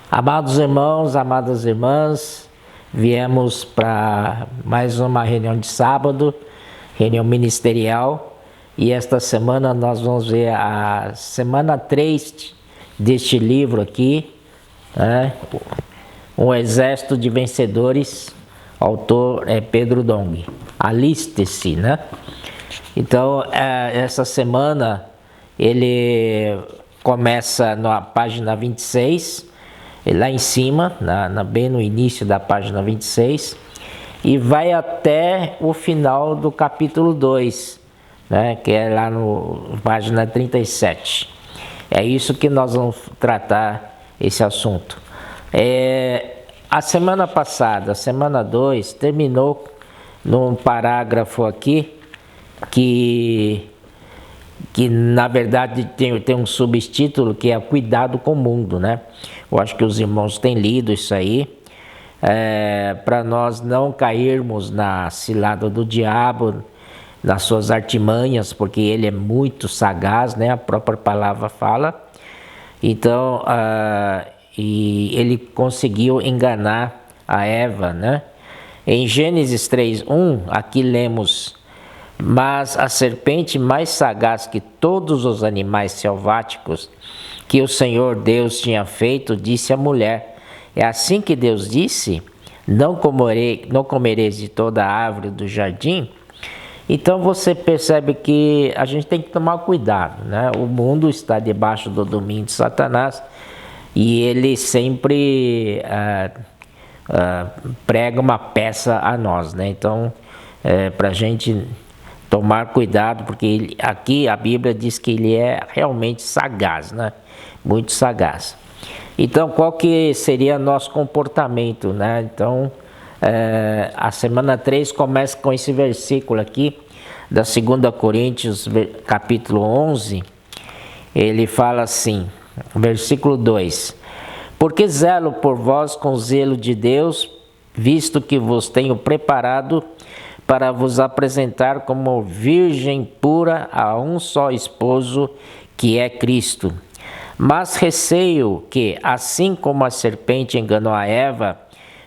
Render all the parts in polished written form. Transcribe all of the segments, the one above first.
Amados irmãos, amadas irmãs, viemos para mais uma reunião de sábado, reunião ministerial, e esta semana nós vamos ver a semana 3 deste livro aqui, né? Um Exército de Vencedores, autor é Pedro Dong, aliste-se, né? Então, essa semana ele começa na página 26, lá em cima, bem no início da página 26, e vai até o final do capítulo 2, né, que é lá no página 37. É isso que nós vamos tratar esse assunto. A semana passada, a semana 2, terminou num parágrafo aqui que na verdade tem um subtítulo que é Cuidado com o Mundo, né? Eu acho que os irmãos têm lido isso aí, para nós não cairmos na cilada do diabo, nas suas artimanhas, porque ele é muito sagaz, né? A própria palavra fala. Então, e ele conseguiu enganar a Eva, né? Em Gênesis 3:1, aqui lemos: mas a serpente mais sagaz que todos os animais selváticos que o Senhor Deus tinha feito, disse à mulher: é assim que Deus disse, não comereis de toda a árvore do jardim? Então você percebe que a gente tem que tomar cuidado, né? O mundo está debaixo do domínio de Satanás e ele sempre prega uma peça a nós, né? Então, para a gente tomar cuidado, porque aqui a Bíblia diz que ele é realmente sagaz, né? Muito sagaz. Então, qual que seria nosso comportamento, né? Então, a semana 3 começa com esse versículo aqui, da 2 Coríntios, capítulo 11, ele fala assim, versículo 2: porque zelo por vós com zelo de Deus, visto que vos tenho preparado para vos apresentar como virgem pura a um só esposo, que é Cristo. Mas receio que, assim como a serpente enganou a Eva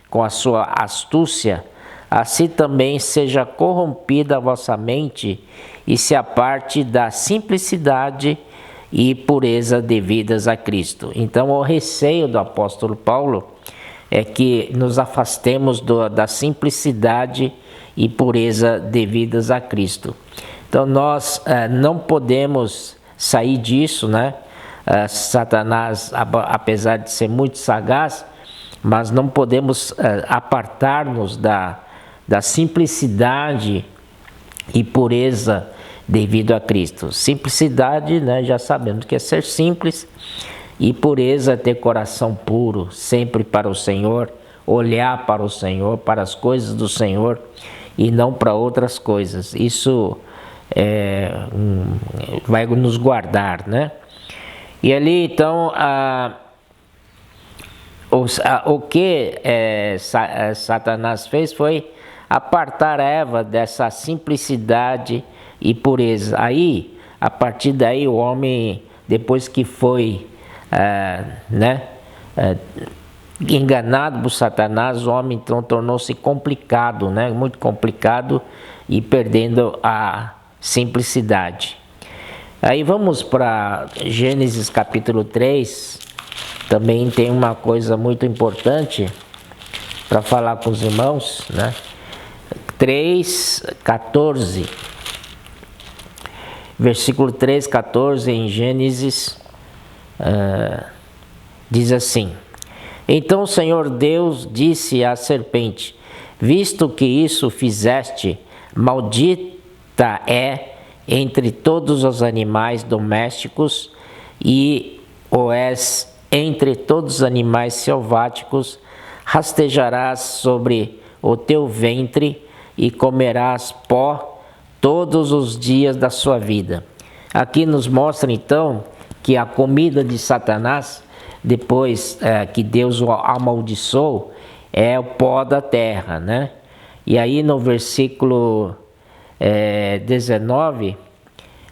com a sua astúcia, assim também seja corrompida a vossa mente e se aparte da simplicidade e pureza devidas a Cristo. Então, o receio do apóstolo Paulo é que nos afastemos da simplicidade e pureza devidas a Cristo. Então nós não podemos sair disso, né? Satanás, apesar de ser muito sagaz, mas não podemos apartar-nos da simplicidade e pureza devido a Cristo. Simplicidade, né? Já sabemos que é ser simples, e pureza é ter coração puro, sempre para o Senhor, olhar para o Senhor, para as coisas do Senhor, e não para outras coisas. Isso vai nos guardar, né? E ali então o que Satanás fez foi apartar Eva dessa simplicidade e pureza. Aí, a partir daí, o homem, depois que foi enganado por Satanás, o homem então tornou-se complicado, né? Muito complicado, e perdendo a simplicidade. Aí vamos para Gênesis capítulo 3, também tem uma coisa muito importante para falar com os irmãos, né? 3:14, versículo 3:14 em Gênesis, diz assim: então o Senhor Deus disse à serpente: visto que isso fizeste, maldita é entre todos os animais domésticos e o és entre todos os animais selváticos, rastejarás sobre o teu ventre e comerás pó todos os dias da sua vida. Aqui nos mostra então que a comida de Satanás, depois que Deus o amaldiçoou, é o pó da terra, né? E aí no versículo 19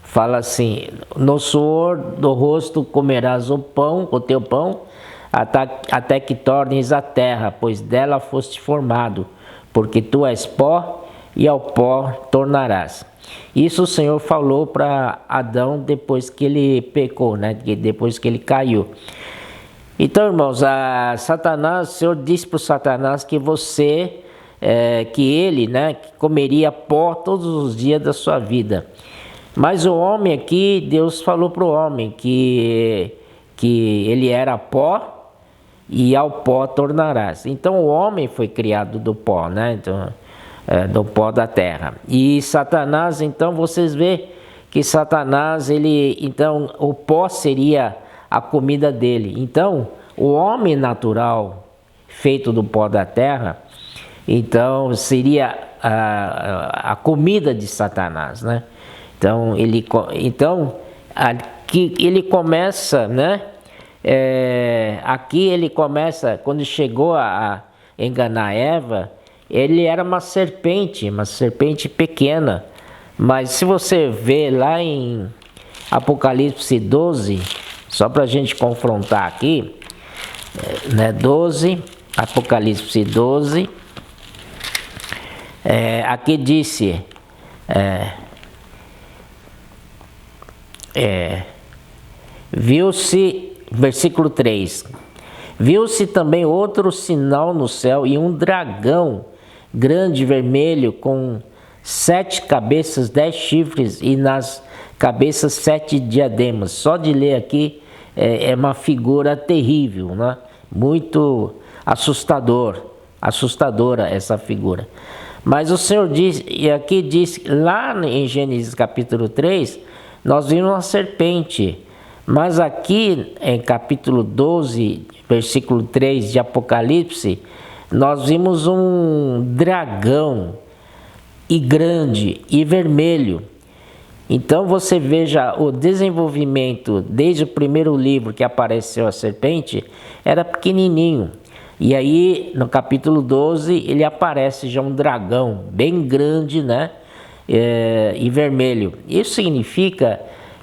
fala assim: no suor do rosto comerás o teu pão, até que tornes a terra, pois dela foste formado, porque tu és pó e ao pó tornarás. Isso o Senhor falou para Adão depois que ele pecou, né? Depois que ele caiu. Então, irmãos, o Senhor disse para o Satanás que que ele, né, comeria pó todos os dias da sua vida. Mas o homem aqui, Deus falou para o homem que ele era pó e ao pó tornarás. Então o homem foi criado do pó, né? Então, do pó da terra. E Satanás, então vocês vê que Satanás, então o pó seria a comida dele. Então o homem natural, feito do pó da terra, então seria a comida de Satanás, né? Então aqui ele começa, né? Aqui ele começa, quando chegou a enganar Eva, ele era uma serpente pequena. Mas se você vê lá em Apocalipse 12, só para a gente confrontar aqui, né? Apocalipse 12, aqui disse, viu-se, versículo 3, viu-se também outro sinal no céu e um dragão grande vermelho com 7 cabeças, 10 chifres e nas cabeças 7 diademas. Só de ler aqui é uma figura terrível, né? Muito assustadora essa figura. Mas o Senhor diz, e aqui diz, lá em Gênesis capítulo 3, nós vimos uma serpente. Mas aqui em capítulo 12, versículo 3 de Apocalipse, nós vimos um dragão, e grande, e vermelho. Então você veja o desenvolvimento, desde o primeiro livro que apareceu a serpente, era pequenininho. E aí no capítulo 12 ele aparece já um dragão bem grande, né? E vermelho. Isso significa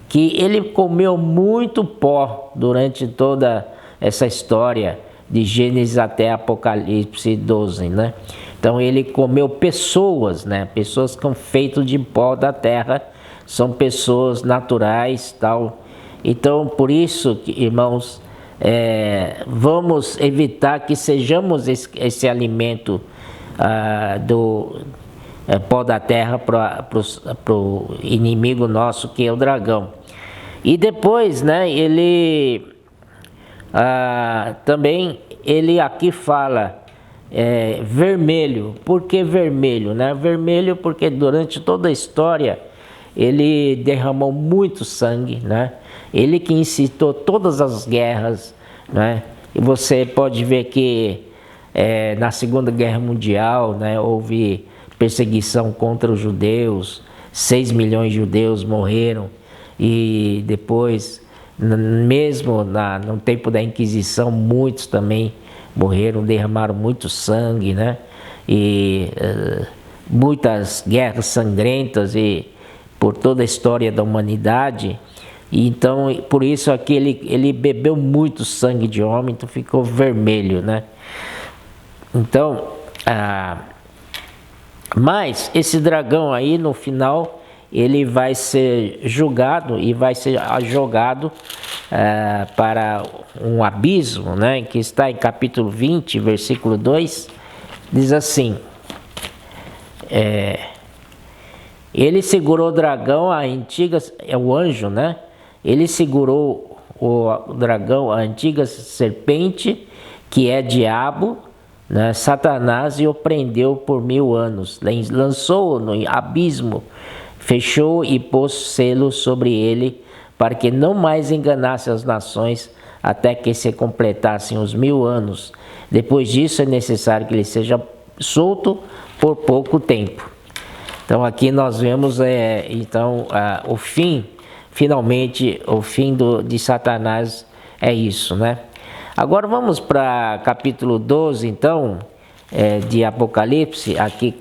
que ele comeu muito pó durante toda essa história de Gênesis até Apocalipse 12, né? Então ele comeu pessoas, né? Pessoas que são feitas de pó da terra, são pessoas naturais, tal. Então por isso, irmãos, vamos evitar que sejamos esse alimento do pó da terra para o inimigo nosso, que é o dragão. E depois, né, ele também, ele aqui fala vermelho. Por que vermelho, né? Vermelho porque durante toda a história ele derramou muito sangue, né? Ele que incitou todas as guerras, né? E você pode ver que na Segunda Guerra Mundial, né, houve perseguição contra os judeus, 6 milhões de judeus morreram, e depois, mesmo no tempo da Inquisição, muitos também morreram, derramaram muito sangue, né? E muitas guerras sangrentas e por toda a história da humanidade. E então, por isso aqui ele bebeu muito sangue de homem, então ficou vermelho, né? Então, mas esse dragão aí, no final, ele vai ser julgado e vai ser jogado para um abismo, né? Que está em capítulo 20, versículo 2, diz assim: ele segurou o dragão, é o anjo, né? Ele segurou o dragão, a antiga serpente, que é diabo, né? Satanás, e o prendeu por 1000 anos, lançou-o no abismo, fechou e pôs selo sobre ele, para que não mais enganasse as nações, até que se completassem os 1000 anos. Depois disso é necessário que ele seja solto por pouco tempo. Então aqui nós vemos o fim, finalmente o fim de Satanás é isso, né? Agora vamos para capítulo 12, então, de Apocalipse. Aqui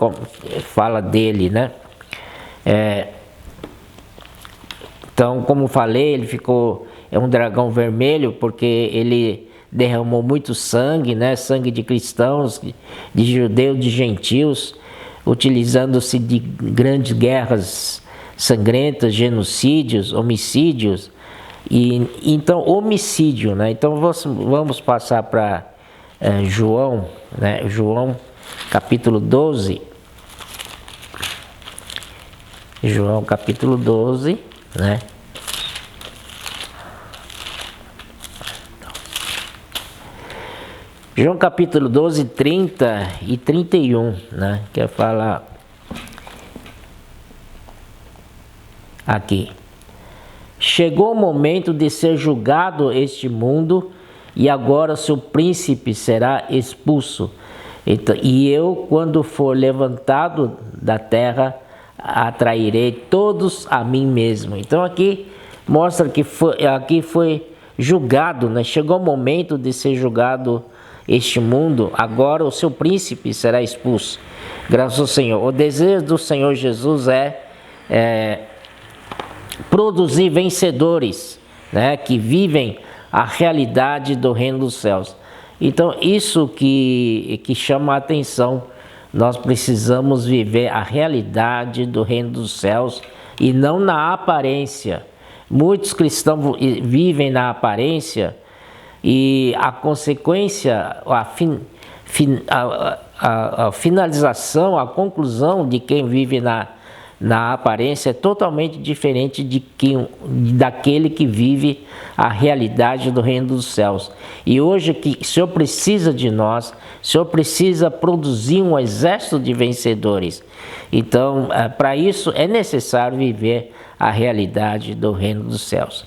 fala dele, né? Então, como falei, ele ficou, um dragão vermelho, porque ele derramou muito sangue, né? Sangue de cristãos, de judeus, de gentios, utilizando-se de grandes guerras sangrentas, genocídios, homicídios. E então, homicídio, né? Então vamos passar para João, né? João capítulo 12. João capítulo 12, né? João capítulo 12, 30 e 31, né? Que fala aqui: chegou o momento de ser julgado este mundo, e agora seu príncipe será expulso. Então, e eu, quando for levantado da terra, atrairei todos a mim mesmo. Então aqui mostra que aqui foi julgado, né? Chegou o momento de ser julgado este mundo, agora o seu príncipe será expulso. Graças ao Senhor. O desejo do Senhor Jesus é produzir vencedores, né? Que vivem a realidade do reino dos céus. Então isso que chama a atenção. Nós precisamos viver a realidade do reino dos céus e não na aparência. Muitos cristãos vivem na aparência, e a consequência, a finalização, a conclusão de quem vive na aparência é totalmente diferente daquele que vive a realidade do reino dos céus. E hoje que o Senhor precisa de nós, o Senhor precisa produzir um exército de vencedores. Então, para isso é necessário viver a realidade do reino dos céus.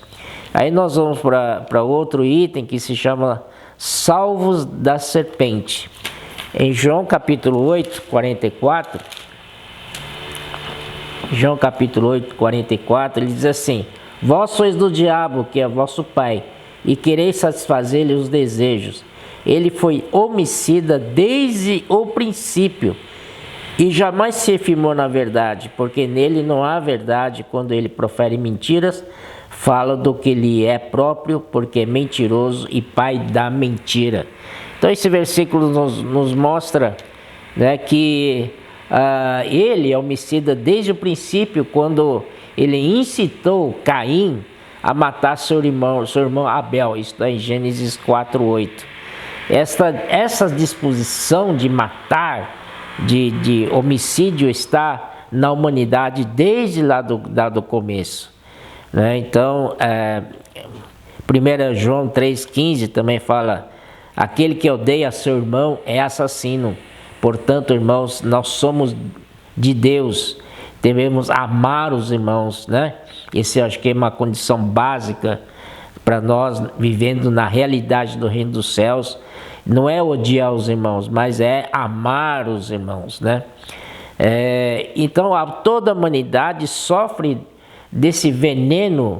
Aí nós vamos para outro item que se chama salvos da serpente. Em João capítulo 8, 44, João capítulo 8, 44, ele diz assim: vós sois do diabo, que é vosso pai, e quereis satisfazer-lhe os desejos. Ele foi homicida desde o princípio, e jamais se firmou na verdade, porque nele não há verdade. Quando ele profere mentiras, fala do que lhe é próprio, porque é mentiroso e pai da mentira. Então esse versículo nos mostra, né, que ele é homicida desde o princípio, quando ele incitou Caim a matar seu irmão Abel. Isso está em Gênesis 4:8. Essa disposição de matar, de homicídio, está na humanidade desde lá do começo, né? Então, 1 João 3,15 também fala: aquele que odeia seu irmão é assassino. Portanto, irmãos, nós somos de Deus, devemos amar os irmãos, né? Esse acho que é uma condição básica para nós, vivendo na realidade do reino dos céus. Não é odiar os irmãos, mas é amar os irmãos, né? Então, toda a humanidade sofre desse veneno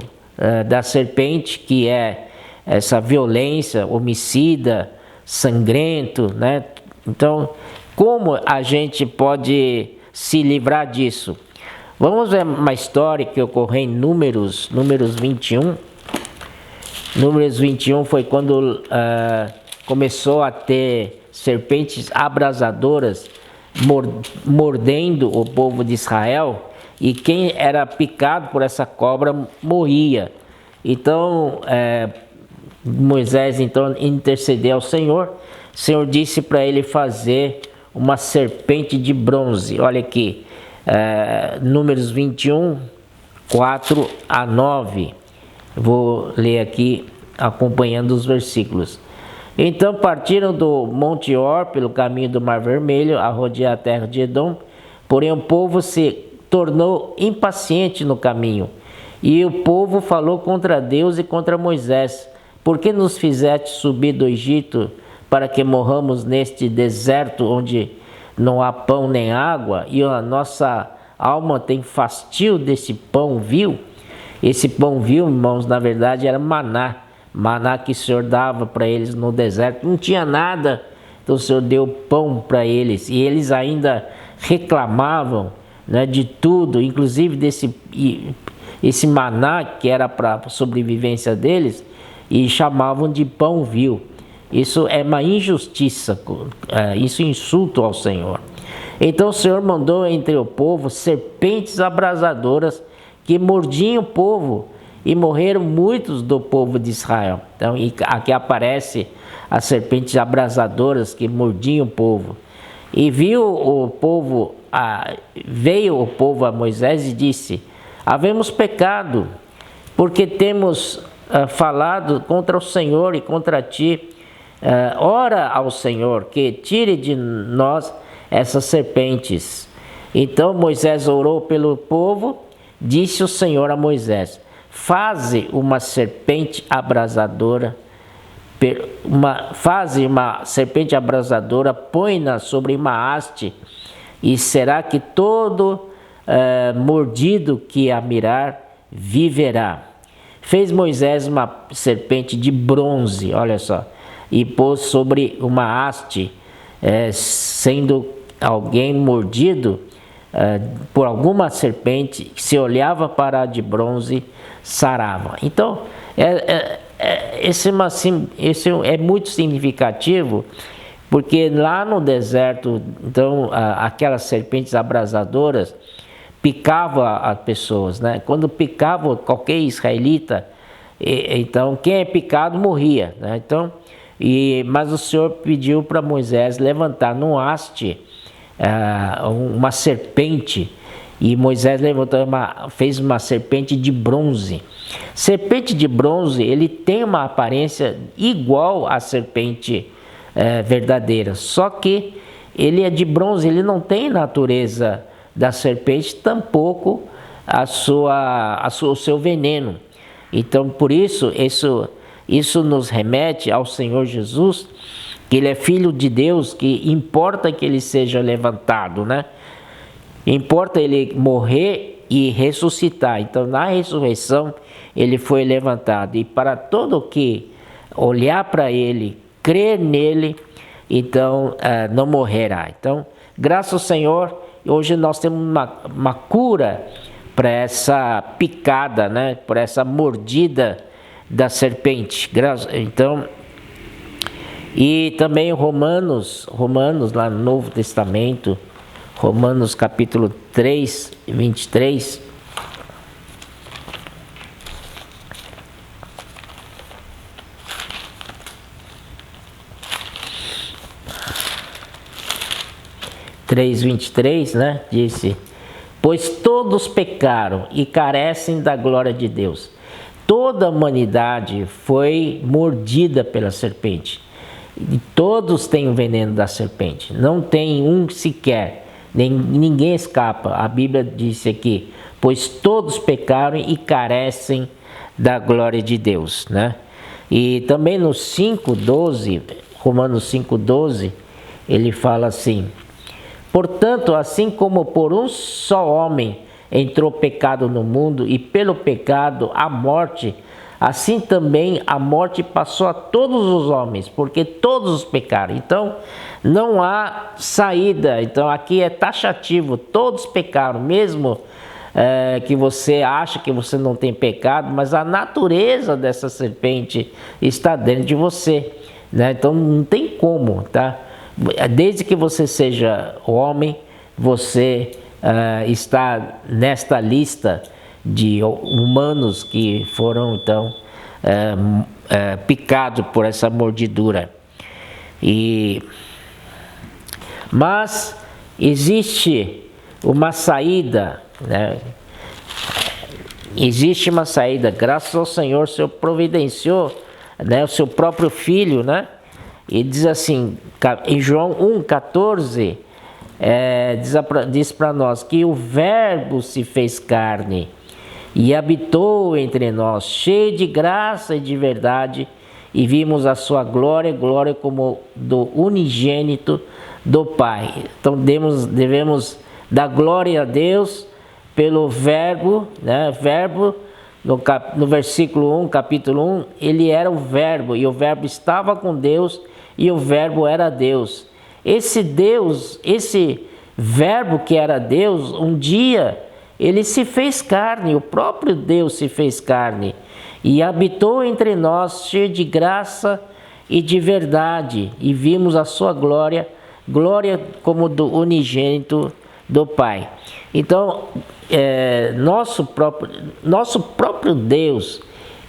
da serpente, que é essa violência, homicida, sangrento, né? Então, como a gente pode se livrar disso? Vamos ver uma história que ocorreu em Números 21. Números 21 foi quando começou a ter serpentes abrasadoras mordendo o povo de Israel, e quem era picado por essa cobra morria. Então Moisés então intercedeu ao Senhor. O Senhor disse para ele fazer uma serpente de bronze. Olha aqui, Números 21, 4 a 9. Vou ler aqui acompanhando os versículos. Então partiram do Monte Or pelo caminho do Mar Vermelho, a rodear a terra de Edom. Porém o povo se tornou impaciente no caminho, e o povo falou contra Deus e contra Moisés: por que nos fizeste subir do Egito para que morramos neste deserto, onde não há pão nem água, e a nossa alma tem fastio desse pão vil? Esse pão vil, irmãos, na verdade era maná que o Senhor dava para eles no deserto. Não tinha nada, então o Senhor deu pão para eles, e eles ainda reclamavam, né, de tudo, inclusive esse maná que era para a sobrevivência deles, e chamavam de pão vil. Isso é uma injustiça, isso é insulto ao Senhor. Então o Senhor mandou entre o povo serpentes abrasadoras que mordiam o povo, e morreram muitos do povo de Israel. Então aqui aparece as serpentes abrasadoras que mordiam o povo. E veio o povo a Moisés e disse: havemos pecado, porque temos falado contra o Senhor e contra ti. Ora ao Senhor que tire de nós essas serpentes. Então Moisés orou pelo povo. Disse o Senhor a Moisés: faze uma serpente abrasadora, põe-na sobre uma haste, e será que todo mordido que a mirar viverá. Fez Moisés uma serpente de bronze, olha só, e pôs sobre uma haste, sendo alguém mordido por alguma serpente, se olhava para a de bronze, sarava. Então, esse é muito significativo, porque lá no deserto, então, aquelas serpentes abrasadoras picavam as pessoas, né? Quando picavam qualquer israelita, então quem é picado morria, né? Então, mas o Senhor pediu para Moisés levantar num haste uma serpente, e Moisés fez uma serpente de bronze. Serpente de bronze, ele tem uma aparência igual à serpente verdadeira, só que ele é de bronze, ele não tem natureza da serpente, tampouco o seu veneno. Então, por isso nos remete ao Senhor Jesus, que ele é filho de Deus, que importa que ele seja levantado, né? Importa ele morrer e ressuscitar. Então, na ressurreição, ele foi levantado. E para todo que olhar para ele, crer nele, então não morrerá. Então, graças ao Senhor, hoje nós temos uma cura para essa picada, né? Por essa mordida da serpente. Então, e também Romanos lá no Novo Testamento, Romanos capítulo 3, 23. Né? Disse: pois todos pecaram e carecem da glória de Deus. Toda a humanidade foi mordida pela serpente. E todos têm o veneno da serpente. Não tem um sequer. Ninguém escapa. A Bíblia disse aqui: pois todos pecaram e carecem da glória de Deus, né? E também no 5:12, Romanos 5:12, ele fala assim: portanto, assim como por um só homem entrou pecado no mundo, e pelo pecado a morte, assim também a morte passou a todos os homens, porque todos pecaram. Então, não há saída. Então, aqui é taxativo: todos pecaram, mesmo que você acha que você não tem pecado, mas a natureza dessa serpente está dentro de você, né? Então, não tem como, tá? Desde que você seja homem, você está nesta lista de humanos que foram então picados por essa mordidura. Mas existe uma saída, né? Existe uma saída. Graças ao Senhor, o Senhor providenciou, né, o seu próprio Filho, né? E diz assim, em João 1,14, diz para nós que o Verbo se fez carne e habitou entre nós, cheio de graça e de verdade, e vimos a sua glória, glória como do unigênito do Pai. Então devemos dar glória a Deus pelo Verbo, né? Verbo, no versículo 1, capítulo 1, ele era o Verbo, e o Verbo estava com Deus, e o Verbo era Deus. Esse Deus, esse Verbo que era Deus, um dia ele se fez carne, o próprio Deus se fez carne e habitou entre nós, cheio de graça e de verdade, e vimos a sua glória, glória como do unigênito do Pai. Então, nosso próprio Deus,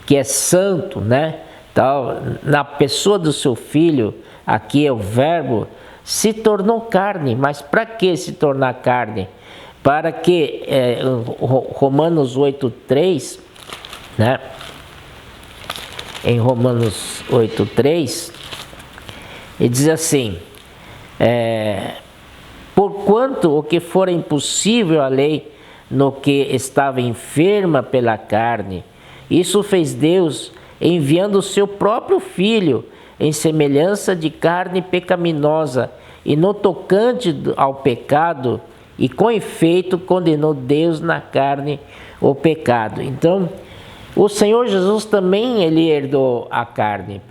que é santo, né? Tal, na pessoa do seu Filho, aqui é o Verbo, se tornou carne. Mas para que se tornar carne? Para que, Romanos 8:3, né? Em Romanos 8:3, ele diz assim: porquanto o que for impossível à lei, no que estava enferma pela carne, isso fez Deus, enviando o seu próprio Filho, em semelhança de carne pecaminosa, e no tocante ao pecado, e com efeito condenou Deus na carne o pecado. Então, o Senhor Jesus também, ele herdou a carne,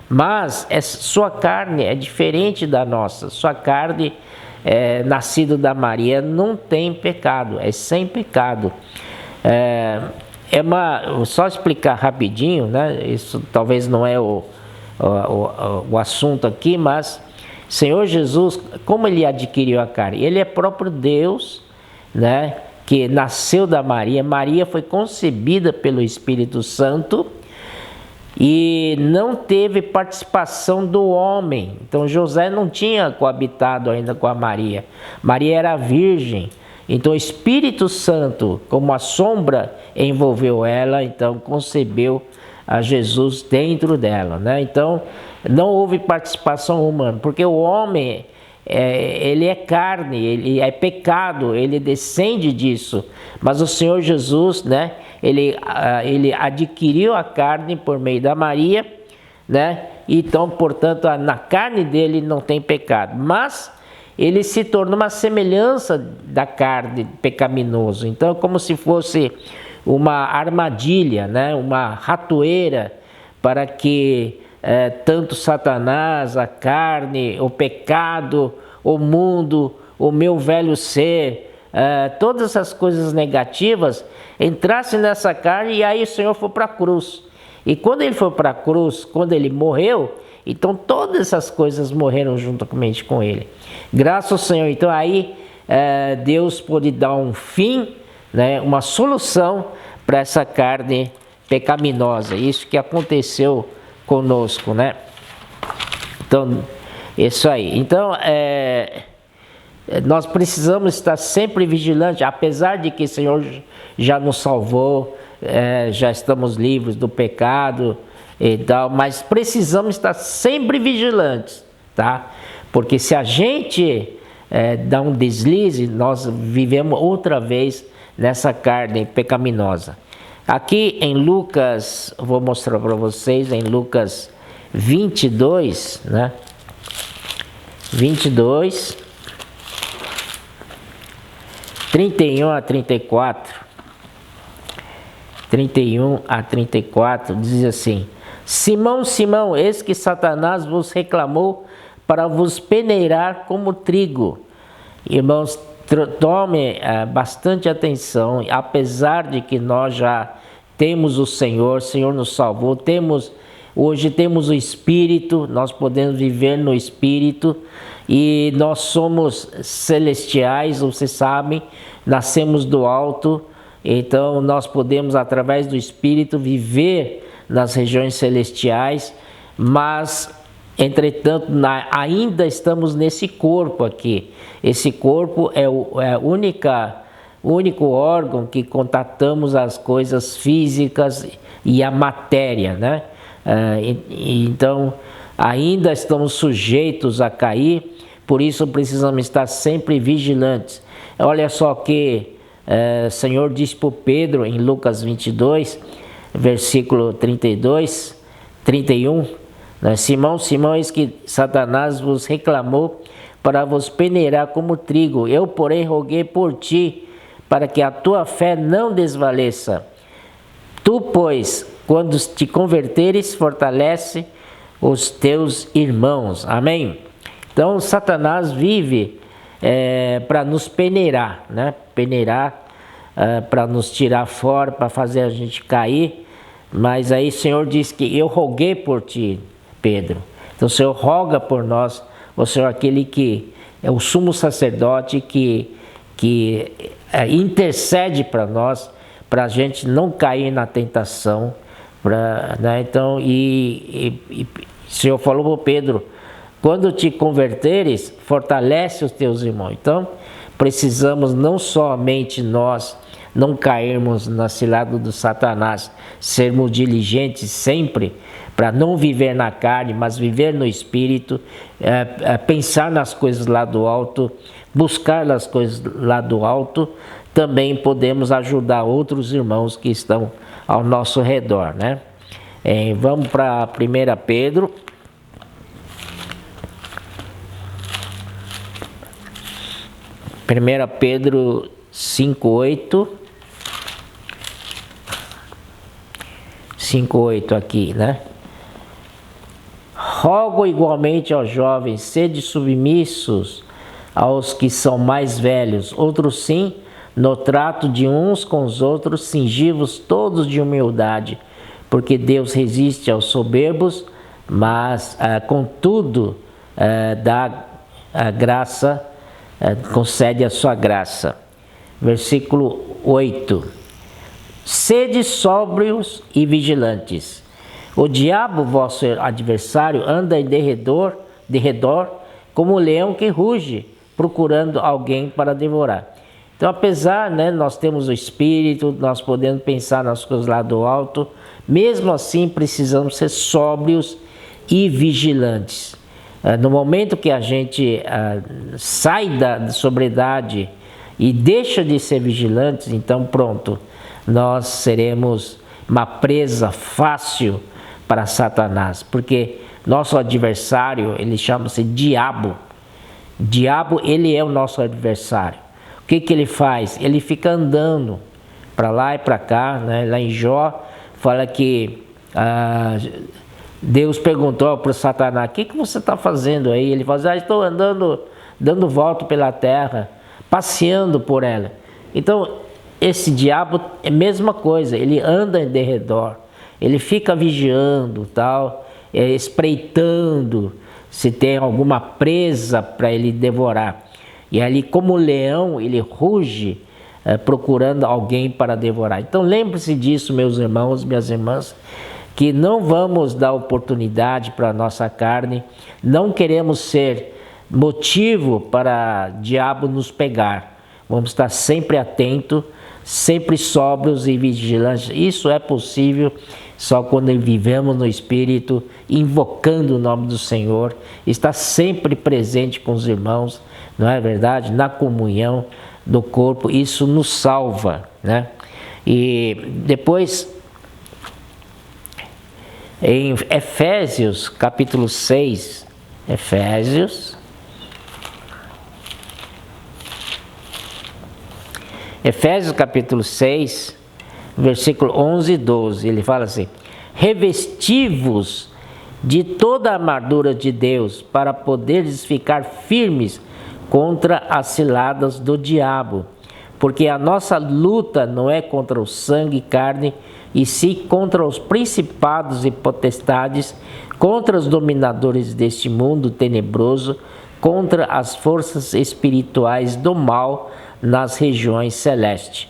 mas sua carne é diferente da nossa. Sua carne, nascido da Maria, não tem pecado, é sem pecado. Só explicar rapidinho, né? Isso talvez não é o assunto aqui, mas Senhor Jesus, como ele adquiriu a carne? Ele é próprio Deus, né? Que nasceu da Maria. Maria foi concebida pelo Espírito Santo e não teve participação do homem. Então José não tinha coabitado ainda com a Maria. Maria era virgem. Então o Espírito Santo, como a sombra, envolveu ela, então concebeu a Jesus dentro dela, né? Então não houve participação humana, porque o homem, ele é carne, ele é pecado, ele descende disso. Mas o Senhor Jesus, né? Ele adquiriu a carne por meio da Maria, né? Então, portanto, na carne dele não tem pecado. Mas ele se tornou uma semelhança da carne pecaminosa. Então, como se fosse uma armadilha, né? Uma ratoeira para que tanto Satanás, a carne, o pecado, o mundo, o meu velho ser, todas essas coisas negativas entrassem nessa carne, e aí o Senhor foi para a cruz. E quando ele foi para a cruz, quando ele morreu, então todas essas coisas morreram juntamente com ele. Graças ao Senhor. Então aí Deus pôde dar um fim, né, uma solução para essa carne pecaminosa. Isso que aconteceu conosco, né? Então, isso aí. Então, nós precisamos estar sempre vigilantes, apesar de que o Senhor já nos salvou, já estamos livres do pecado e tal, mas precisamos estar sempre vigilantes, tá? Porque se a gente dá um deslize, nós vivemos outra vez nessa carne pecaminosa. Aqui em Lucas, vou mostrar para vocês, em Lucas 22, né? 22, 31 a 34. 31 a 34 diz assim: Simão, Simão, eis que Satanás vos reclamou para vos peneirar como trigo. Irmãos, tome bastante atenção, apesar de que nós já temos o Senhor nos salvou, hoje temos o Espírito, nós podemos viver no Espírito, e nós somos celestiais, vocês sabem, nascemos do alto, então nós podemos, através do Espírito, viver nas regiões celestiais, mas entretanto, ainda estamos nesse corpo aqui. Esse corpo é o único órgão que contatamos as coisas físicas e a matéria, né? Então, ainda estamos sujeitos a cair, por isso precisamos estar sempre vigilantes. Olha só que o Senhor disse para Pedro em Lucas 22, versículo 32, 31, Simão, Simão, eis que Satanás vos reclamou para vos peneirar como trigo. Eu, porém, roguei por ti, para que a tua fé não desvaleça. Tu, pois, quando te converteres, fortalece os teus irmãos. Amém? Então, Satanás vive para nos peneirar, né? Peneirar para nos tirar fora, para fazer a gente cair. Mas aí o Senhor diz que eu roguei por ti, Pedro. Então o Senhor roga por nós, o Senhor é aquele que é o sumo sacerdote que intercede para nós, para a gente não cair na tentação. Né? Então, o Senhor falou para Pedro, quando te converteres, fortalece os teus irmãos. Então, precisamos não somente nós não cairmos na cilada do Satanás, sermos diligentes sempre para não viver na carne, mas viver no Espírito, pensar nas coisas lá do alto, buscar as coisas lá do alto. Também podemos ajudar outros irmãos que estão ao nosso redor, né? Vamos para 1 Pedro. 1 Pedro 5:8. 5:8 aqui, né? Rogo igualmente aos jovens, sede submissos aos que são mais velhos, outros sim, no trato de uns com os outros, cingivos todos de humildade, porque Deus resiste aos soberbos, mas contudo dá a graça, concede a sua graça. Versículo 8. Sede sóbrios e vigilantes. O diabo, vosso adversário, anda de redor como um leão que ruge, procurando alguém para devorar. Então, apesar, né, nós temos o Espírito, nós podemos pensar nas coisas lá do alto, mesmo assim precisamos ser sóbrios e vigilantes. No momento que a gente sai da sobriedade e deixa de ser vigilantes, então pronto, nós seremos uma presa fácil para Satanás, porque nosso adversário, ele chama-se diabo. Diabo, ele é o nosso adversário. O que ele faz? Ele fica andando para lá e para cá, né? Lá em Jó, fala que Deus perguntou para o Satanás, o que você está fazendo aí? Ele fala, estou andando, dando volta pela terra, passeando por ela. Então, esse diabo é a mesma coisa, ele anda de redor, ele fica vigiando, tal, espreitando se tem alguma presa para ele devorar. E ali, como leão, ele ruge procurando alguém para devorar. Então lembre-se disso, meus irmãos, minhas irmãs, que não vamos dar oportunidade para a nossa carne, não queremos ser motivo para o diabo nos pegar. Vamos estar sempre atentos, sempre sóbrios e vigilantes. Isso é possível só quando vivemos no Espírito, invocando o nome do Senhor, está sempre presente com os irmãos, não é verdade? Na comunhão do corpo, isso nos salva, né? E depois, em Efésios capítulo 6, Efésios capítulo 6, versículo 11 e 12, ele fala assim: revesti-vos de toda a armadura de Deus, para poderes ficar firmes contra as ciladas do diabo, porque a nossa luta não é contra o sangue e carne, e sim contra os principados e potestades, contra os dominadores deste mundo tenebroso, contra as forças espirituais do mal nas regiões celestes.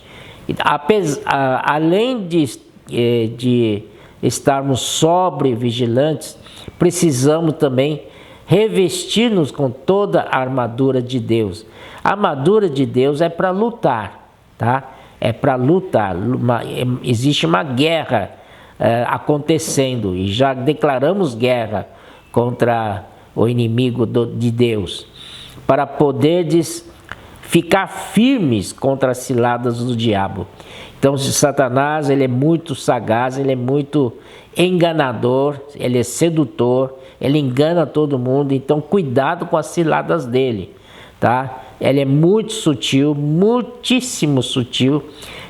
Além de estarmos sóbrios e vigilantes, precisamos também revestir-nos com toda a armadura de Deus. A armadura de Deus é para lutar, tá? É para lutar. Existe uma guerra acontecendo e já declaramos guerra contra o inimigo de Deus, para poderes ficar firmes contra as ciladas do diabo. Então, Satanás, ele é muito sagaz, ele é muito enganador, ele é sedutor, ele engana todo mundo, então cuidado com as ciladas dele, tá? Ele é muito sutil, muitíssimo sutil.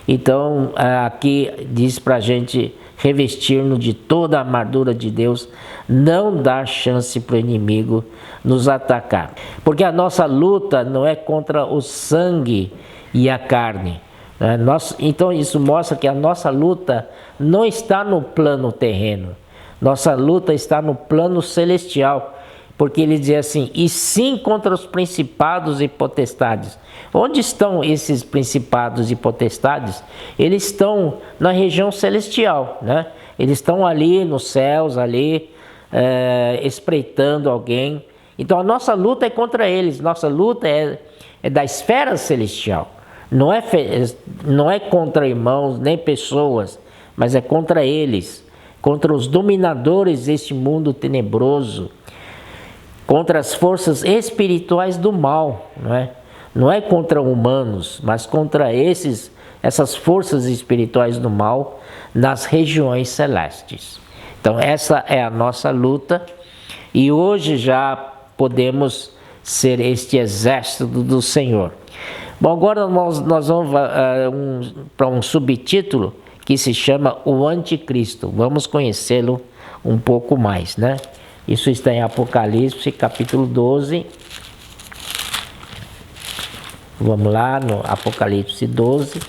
Então, aqui diz pra gente revestir-nos de toda a armadura de Deus, não dar chance para o inimigo nos atacar. Porque a nossa luta não é contra o sangue e a carne. Então isso mostra que a nossa luta não está no plano terreno. Nossa luta está no plano celestial, porque ele diz assim, e sim contra os principados e potestades. Onde estão esses principados e potestades? Eles estão na região celestial, né? Eles estão ali nos céus, ali, espreitando alguém. Então a nossa luta é contra eles, nossa luta é da esfera celestial. Não é contra irmãos, nem pessoas, mas é contra eles, contra os dominadores deste mundo tenebroso, contra as forças espirituais do mal, não é? Não é contra humanos, mas contra essas forças espirituais do mal nas regiões celestes. Então essa é a nossa luta e hoje já podemos ser este exército do Senhor. Bom, agora nós vamos para um subtítulo que se chama o Anticristo. Vamos conhecê-lo um pouco mais, né? Isso está em Apocalipse, capítulo 12. Vamos lá no Apocalipse 12.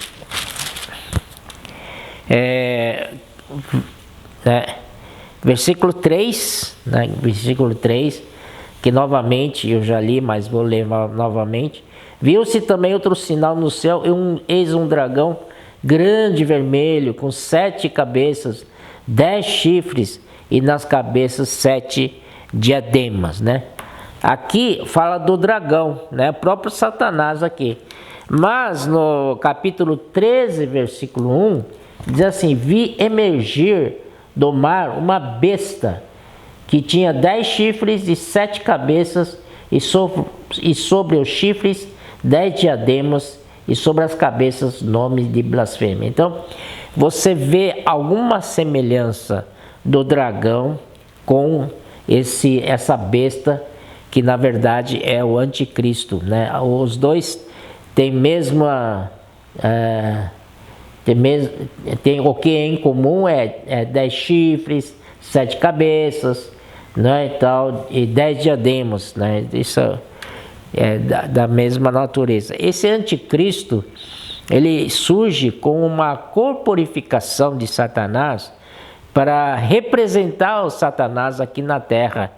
Versículo 3, né? Versículo 3, que novamente eu já li, mas vou ler novamente. Viu-se também outro sinal no céu, eis um dragão grande vermelho, com 7 cabeças, 10 chifres, e nas cabeças 7 diademas, né? Aqui fala do dragão, né? O próprio Satanás aqui. Mas no capítulo 13, versículo 1, diz assim, vi emergir do mar uma besta, que tinha 10 chifres e 7 cabeças, e sobre os chifres 10 diademas, e sobre as cabeças nomes de blasfêmia. Então, você vê alguma semelhança do dragão com essa besta, que na verdade é o anticristo, né? Os dois têm tem o que é em comum, é 10 chifres, 7 cabeças, né, e tal, e 10 diademas, né? Isso é da mesma natureza. Esse anticristo, ele surge com uma corporificação de Satanás para representar o Satanás aqui na Terra,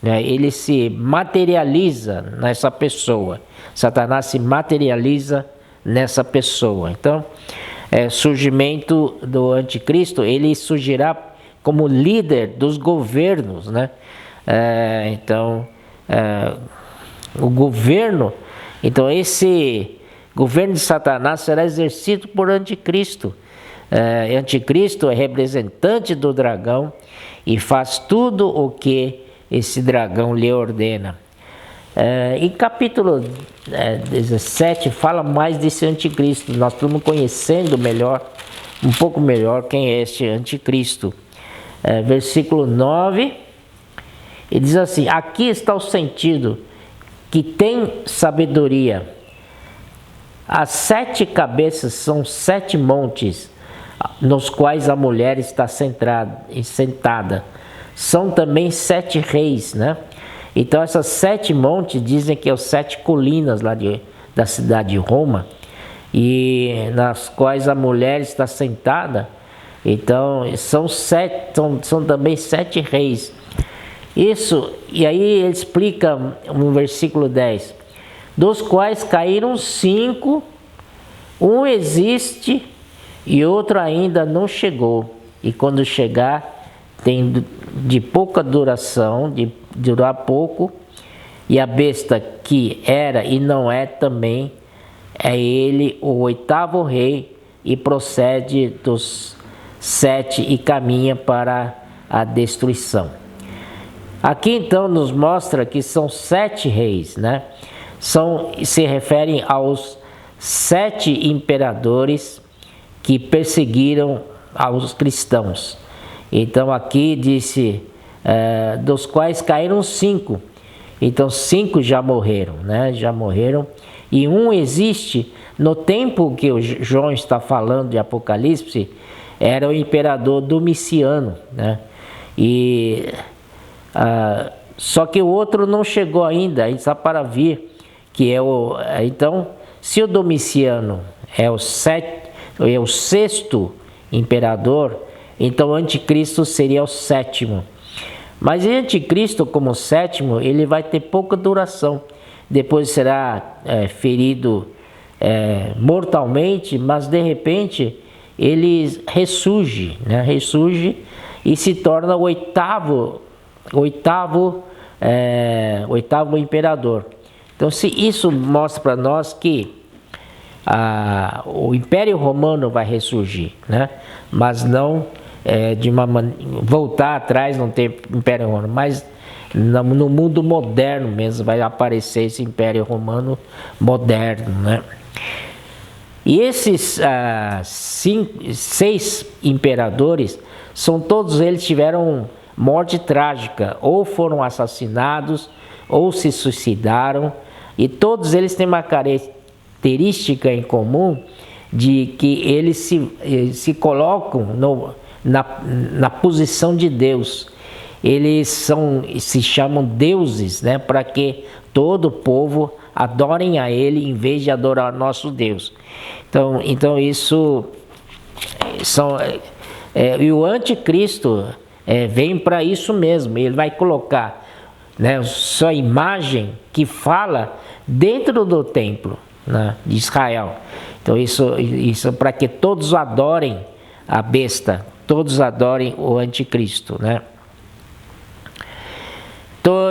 né? Ele se materializa nessa pessoa. Satanás se materializa nessa pessoa. Então, surgimento do anticristo, ele surgirá como líder dos governos, né? O governo, então esse governo de Satanás será exercido por anticristo. Anticristo é representante do dragão e faz tudo o que esse dragão lhe ordena. Em capítulo 17 fala mais desse anticristo. Nós estamos conhecendo um pouco melhor quem é este anticristo. Versículo 9, ele diz assim, aqui está o sentido que tem sabedoria. As 7 cabeças são 7 montes, nos quais a mulher está sentada. São também 7 reis, né? Então essas 7 montes dizem que são 7 colinas lá da cidade de Roma, e nas quais a mulher está sentada. Então são também 7 reis. Isso, e aí ele explica no versículo 10, dos quais caíram 5, um existe e outro ainda não chegou, e quando chegar tem de pouca duração, de durar pouco, e a besta que era e não é também, é ele o 8º rei, e procede dos 7 e caminha para a destruição. Aqui então nos mostra que são 7 reis, né? Se referem aos 7 imperadores que perseguiram aos cristãos. Então aqui disse, dos quais caíram 5. Então 5 já morreram, né? Já morreram. E um existe, no tempo que o João está falando de Apocalipse, era o imperador Domiciano, né? Só que o outro não chegou ainda, está para vir, que então, se o Domiciano é o 6º imperador, Então o anticristo seria o sétimo. Mas o anticristo, como sétimo, ele vai ter pouca duração. Depois será ferido mortalmente, mas de repente ele ressurge, né? Ressurge e se torna o oitavo imperador. Então, se isso mostra para nós que o Império Romano vai ressurgir, né? Mas não voltar atrás, não ter Império Romano, mas no mundo moderno mesmo vai aparecer esse Império Romano moderno, né? E esses 6 imperadores, todos eles tiveram morte trágica, ou foram assassinados, ou se suicidaram, e todos eles têm uma característica em comum de que eles se colocam na posição de Deus. Eles se chamam deuses, né, para que todo o povo adorem a ele em vez de adorar nosso Deus. Então isso e o anticristo vem para isso mesmo. Ele vai colocar, né, sua imagem que fala dentro do templo, né, de Israel. Então isso para que todos adorem a besta, todos adorem o anticristo, né?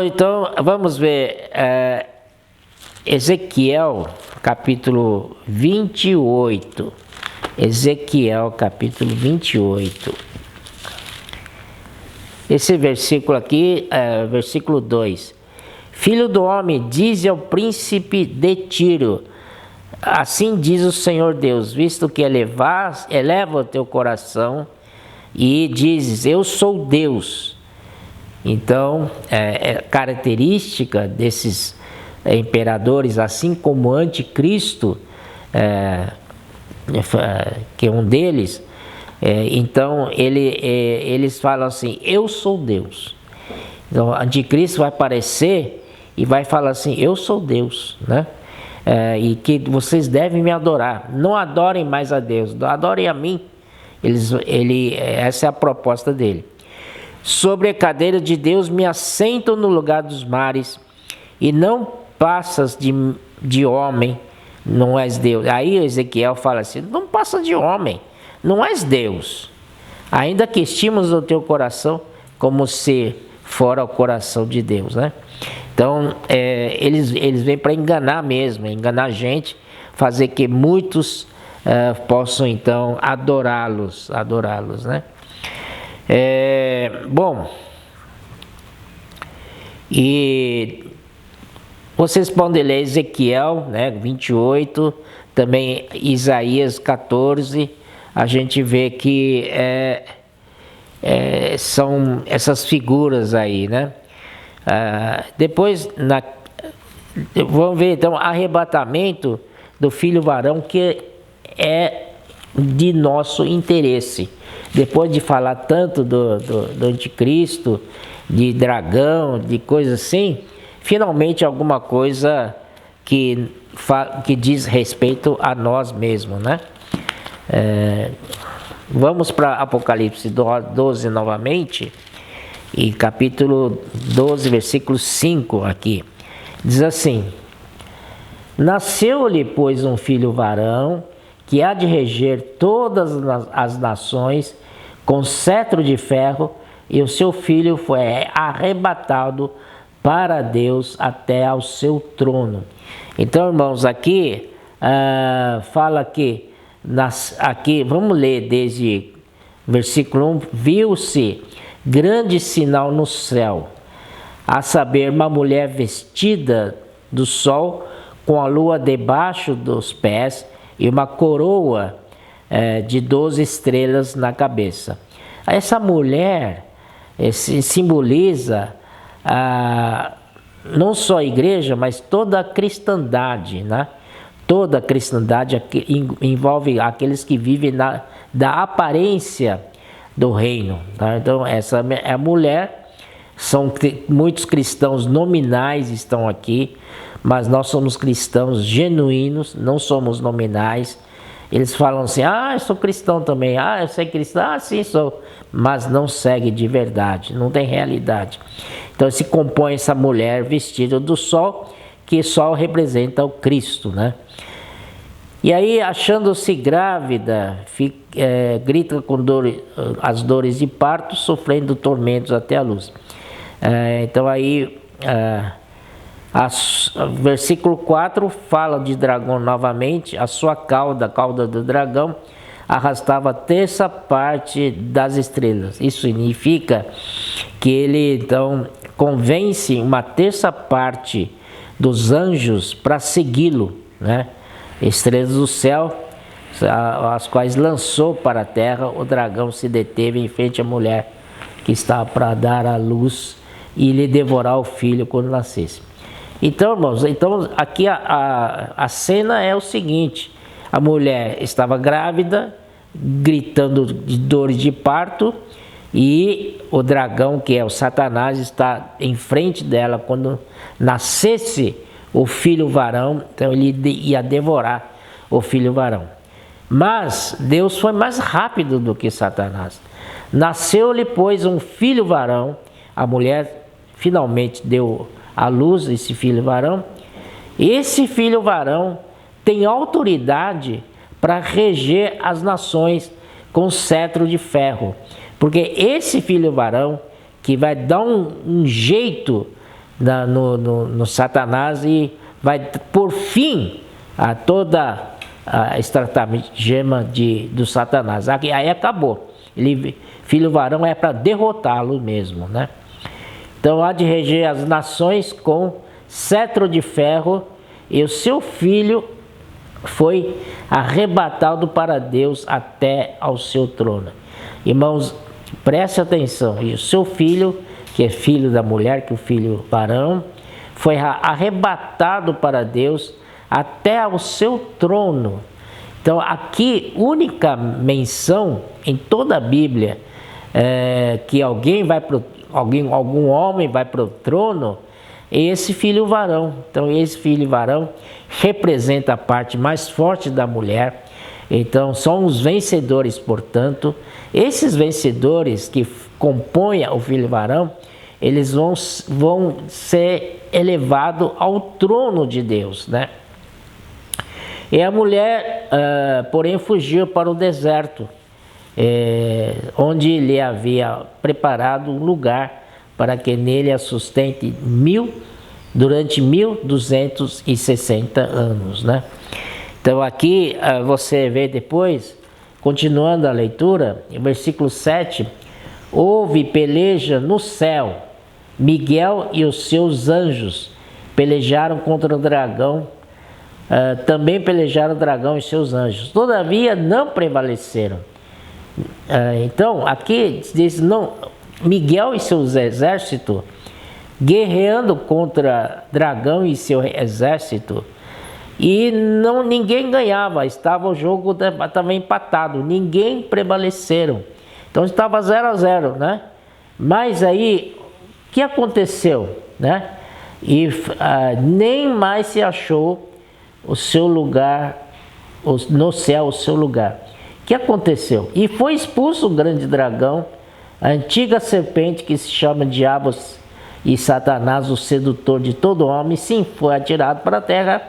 Então vamos ver Ezequiel capítulo 28. Ezequiel capítulo 28. Esse versículo aqui, versículo 2. Filho do homem, dize ao príncipe de Tiro, assim diz o Senhor Deus, visto que eleva o teu coração e dizes, eu sou Deus. Então, característica desses imperadores, assim como o anticristo, que é um deles, então eles falam assim, eu sou Deus. Então o anticristo vai aparecer e vai falar assim, eu sou Deus, né? E que vocês devem me adorar, não adorem mais a Deus, adorem a mim. Essa é a proposta dele. Sobre a cadeira de Deus me assento no lugar dos mares, e não passas de homem, não és Deus. Aí Ezequiel fala assim, não passa de homem, não és Deus, ainda que estimas o teu coração como se fora o coração de Deus, né? Então eles vêm para enganar mesmo, enganar a gente, fazer que muitos possam então adorá-los, né? Bom, e vocês podem ler Ezequiel, né, 28, também Isaías 14, a gente vê que são essas figuras aí, né? Depois, vamos ver então, arrebatamento do filho varão, que é de nosso interesse. Depois de falar tanto do anticristo, de dragão, de coisa assim, finalmente alguma coisa que diz respeito a nós mesmos, né? Vamos para Apocalipse 12 novamente, e capítulo 12, versículo 5 aqui. Diz assim, nasceu-lhe, pois, um filho varão, que há de reger todas as nações com cetro de ferro, e o seu filho foi arrebatado para Deus até ao seu trono. Então, irmãos, aqui fala que, aqui, vamos ler desde versículo 1, viu-se grande sinal no céu, a saber, uma mulher vestida do sol, com a lua debaixo dos pés, e uma coroa de 12 estrelas na cabeça. Essa mulher simboliza não só a igreja, mas toda a cristandade, né? Toda a cristandade envolve aqueles que vivem da aparência do reino, tá? Então essa é a mulher. Muitos cristãos nominais estão aqui, mas nós somos cristãos genuínos, não somos nominais, Eles falam assim: ah, eu sou cristão também. Ah, eu sou cristão. Ah, sim, sou. Mas não segue de verdade, não tem realidade. Então se compõe essa mulher vestida do sol, que o sol representa o Cristo, né? E aí, achando-se grávida, grita com as dores de parto, sofrendo tormentos até a luz. Então aí, versículo 4 fala de dragão novamente. A sua cauda, a cauda do dragão, arrastava a terça parte das estrelas. Isso significa que ele então convence uma terça parte dos anjos para segui-lo, né? Estrelas do céu, as quais lançou para a terra. O dragão se deteve em frente à mulher que estava para dar à luz e lhe devorar o filho quando nascesse. Então, irmãos, aqui a cena é o seguinte: a mulher estava grávida, gritando de dores de parto, e o dragão, que é o Satanás, está em frente dela quando nascesse o filho varão. Então ele ia devorar o filho varão. Mas Deus foi mais rápido do que Satanás. Nasceu-lhe, pois, um filho varão. A mulher finalmente deu à luz esse filho varão. Esse filho varão tem autoridade para reger as nações com cetro de ferro. Porque esse filho varão que vai dar um jeito no Satanás e vai por fim a toda a estratagema do Satanás. Aí acabou. Filho varão é para derrotá-lo mesmo, né? Então há de reger as nações com cetro de ferro, e o seu filho foi arrebatado para Deus até ao seu trono. Irmãos, preste atenção. E o seu filho, que é filho da mulher, que é o filho varão, foi arrebatado para Deus até ao seu trono. Então aqui, única menção em toda a Bíblia que algum homem vai para o trono, é esse filho varão. Então esse filho varão representa a parte mais forte da mulher. Então são os vencedores, portanto. Esses vencedores que compõem o filho varão, eles vão ser elevados ao trono de Deus, né? E a mulher, porém, fugiu para o deserto, onde lhe havia preparado um lugar para que nele a sustente durante 1260 anos, né? Então aqui você vê depois, continuando a leitura, em versículo 7, houve peleja no céu. Miguel e os seus anjos pelejaram contra o dragão, também pelejaram o dragão e seus anjos, todavia não prevaleceram. Então aqui diz, não, Miguel e seus exércitos guerreando contra dragão e seu exército, e ninguém ganhava. O jogo estava empatado, ninguém prevaleceram. Então estava 0-0, né? Mas aí o que aconteceu, né? E nem mais se achou o seu lugar no céu, o seu lugar. O que aconteceu? E foi expulso o grande dragão, a antiga serpente que se chama Diabo e Satanás, o sedutor de todo homem. Sim, foi atirado para a terra,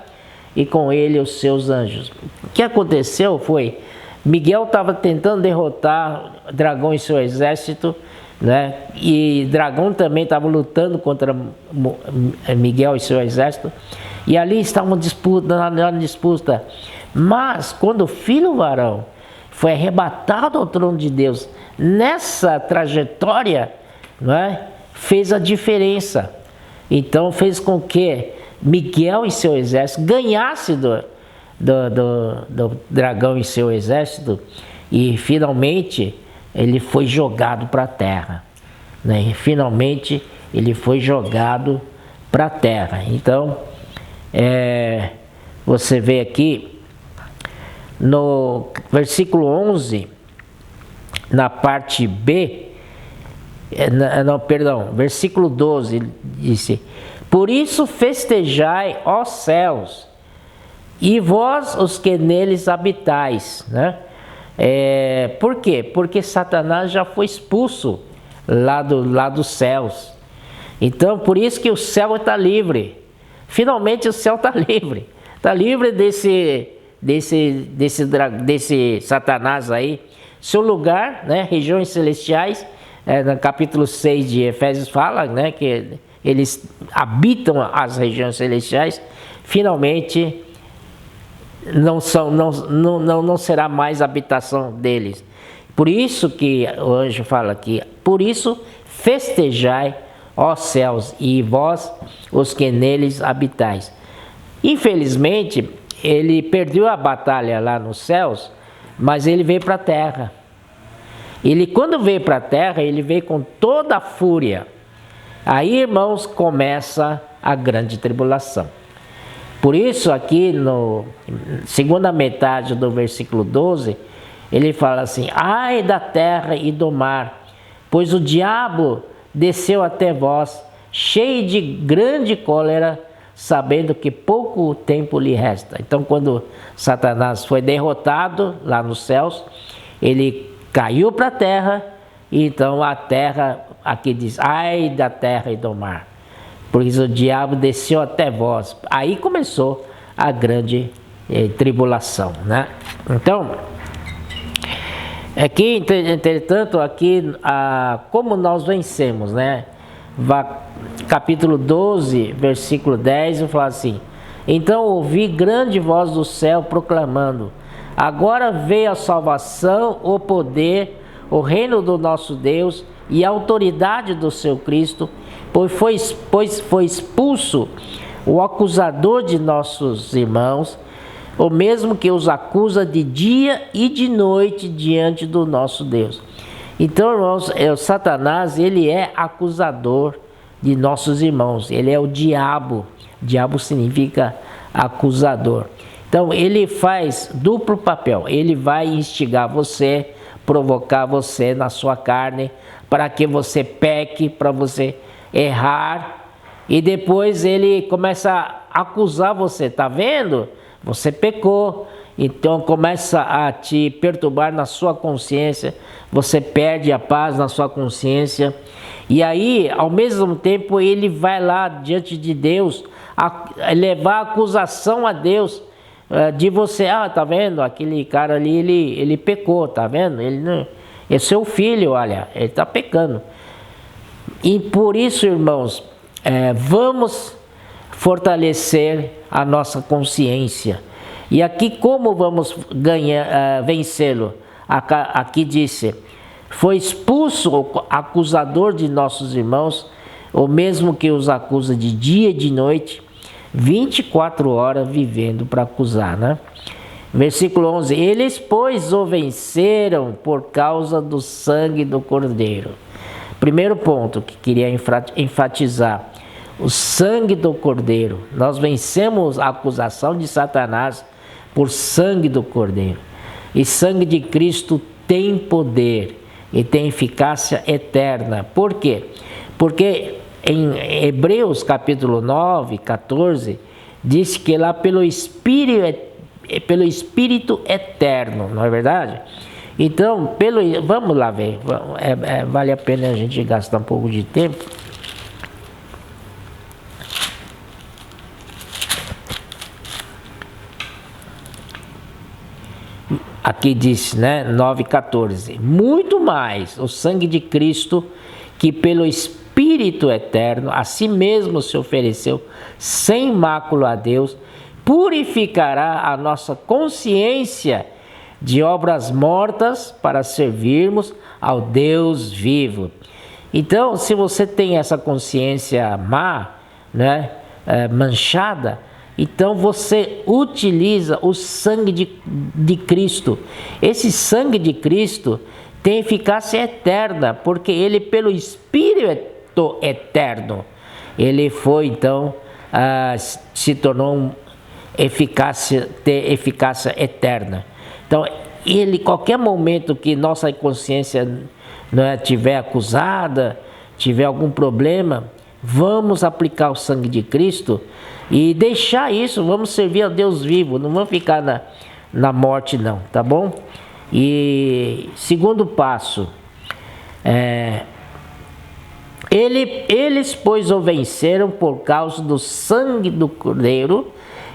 e com ele os seus anjos. O que aconteceu foi, Miguel estava tentando derrotar dragão e seu exército, né? E dragão também estava lutando contra Miguel e seu exército, e ali estavam na disputa. Mas quando o filho varão foi arrebatado ao trono de Deus, nessa trajetória, né, fez a diferença. Então fez com que Miguel e seu exército ganhasse do dragão e seu exército, e finalmente ele foi jogado para a terra, né? E finalmente ele foi jogado para a terra. Então você vê aqui no versículo 11, na parte B, versículo 12, disse: por isso festejai, ó céus, e vós os que neles habitais, né? Por quê? Porque Satanás já foi expulso lá dos céus. Então, por isso que o céu está livre. Finalmente o céu está livre. Está livre desse Satanás aí. Seu lugar, né, regiões celestiais, no capítulo 6 de Efésios fala, né, que eles habitam as regiões celestiais. Finalmente não será mais habitação deles. Por isso que o anjo fala aqui, por isso festejai, ó céus, e vós os que neles habitais. Infelizmente, ele perdeu a batalha lá nos céus, mas ele veio para a terra. Quando veio para a terra, ele veio com toda a fúria. Aí, irmãos, começa a grande tribulação. Por isso, aqui na segunda metade do versículo 12, ele fala assim: ai da terra e do mar, pois o diabo desceu até vós, cheio de grande cólera, sabendo que pouco tempo lhe resta. Então, quando Satanás foi derrotado lá nos céus, ele caiu para a terra, e então a terra, aqui diz, ai da terra e do mar, pois o diabo desceu até vós. Aí começou a grande tribulação, né? Então, aqui, entretanto, aqui, como nós vencemos, né? Capítulo 12, versículo 10, fala assim: então ouvi grande voz do céu proclamando: agora veio a salvação, o poder, o reino do nosso Deus e a autoridade do seu Cristo, pois foi expulso o acusador de nossos irmãos, o mesmo que os acusa de dia e de noite diante do nosso Deus. Então, irmãos, o Satanás, ele é acusador de nossos irmãos, ele é o diabo. Diabo significa acusador. Então, ele faz duplo papel, ele vai instigar você, provocar você na sua carne, para que você peque, para você errar, e depois ele começa a acusar você, tá vendo? Você pecou. Então começa a te perturbar na sua consciência, você perde a paz na sua consciência, e aí ao mesmo tempo ele vai lá diante de Deus levar acusação a Deus de você. Tá vendo? Aquele cara ali, ele pecou, tá vendo? Ele não, é seu filho, olha, ele está pecando. E por isso, irmãos, vamos fortalecer a nossa consciência. E aqui como vamos vencê-lo? Aqui disse: foi expulso o acusador de nossos irmãos, o mesmo que os acusa de dia e de noite, 24 horas vivendo para acusar, né? Versículo 11: eles, pois, o venceram por causa do sangue do Cordeiro. Primeiro ponto que queria enfatizar: o sangue do Cordeiro. Nós vencemos a acusação de Satanás por sangue do Cordeiro. E sangue de Cristo tem poder e tem eficácia eterna. Por quê? Porque em Hebreus capítulo 9, 14, diz que lá pelo Espírito eterno, não é verdade? Então, vamos lá ver, vale a pena a gente gastar um pouco de tempo. Aqui diz, né, 9,14: muito mais o sangue de Cristo, que pelo Espírito eterno a si mesmo se ofereceu sem mácula a Deus, purificará a nossa consciência de obras mortas para servirmos ao Deus vivo. Então, se você tem essa consciência má, né, manchada, então você utiliza o sangue de Cristo. Esse sangue de Cristo tem eficácia eterna, porque ele, pelo Espírito eterno, ele foi então, se tornou ter eficácia eterna. Então, qualquer momento que nossa consciência estiver acusada, tiver algum problema, vamos aplicar o sangue de Cristo e deixar isso, vamos servir a Deus vivo, não vamos ficar na morte não, tá bom? E segundo passo, eles pois o venceram por causa do sangue do Cordeiro